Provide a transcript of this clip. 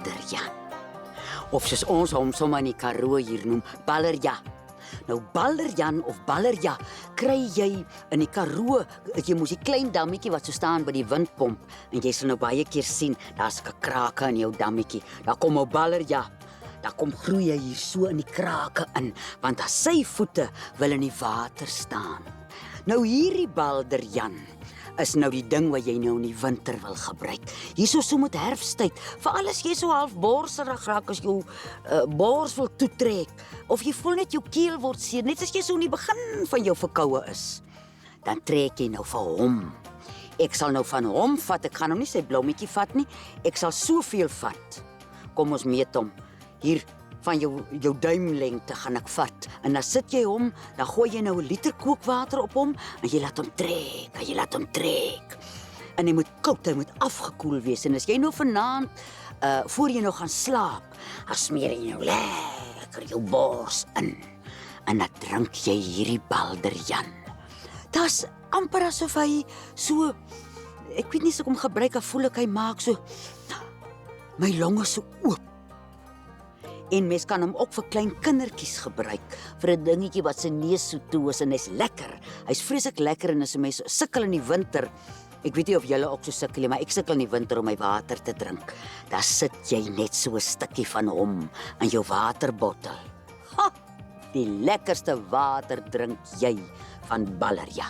Balderjan. Of soos ons hom sommer in die Karoo hier noem, Ballerja. Nou Balderjan of Ballerja kry jy in die Karoo, jy moes die klein dammetjie wat so staan by die windpomp, en jy sal nou baie keer sien, daar's 'n krake in jou dammetjie, daar kom 'n Ballerja. Dan kom groei hy hier so in die krake in, want as sy voete wil in die water staan. Nou hierdie Balderjan is nou die ding wat jy nou in die winter wil gebruik. Hierso so met herfsttyd, veral as jy so half borserig raak as jou bors wil toetrek, of jy voel net jou keel word seer, net as jy so in die begin van jou verkoue is, dan trek jy nou vir hom. Ek sal nou van hom vat, ek gaan hom nie sy blommetjie vat nie, ek sal soveel vat. Kom ons meet hom. Hier van jou duimlengte gaan ek vat. En dan sit jy hom, dan gooi jy nou 1 liter kookwater op hom, en jy laat hom trek, En hy moet koud, hy moet afgekoel wees. En as jy nou vanaand, voor jy nou gaan slaap, dan smeer jy nou lekker jou bors in. En dan drink jy hierdie Balderjan. Dit's amper asof hy so, ek weet nie as ek hom gebruik, dan voel ek hy maak so, my longe so oop. En mens kan hom ook vir klein kindertjies gebruik, vir 'n dingetjie wat sy neus so toe is, en hy's lekker. Hy's vreeslik lekker, en as 'n mens sukkel in die winter, ek weet nie of julle ook so sukkel nie, maar ek sukkel in die winter om my water te drink. Dan sit jy net so 'n stukkie van hom in jou waterbottel. Ha! Die lekkerste water drink jy van Ballerja.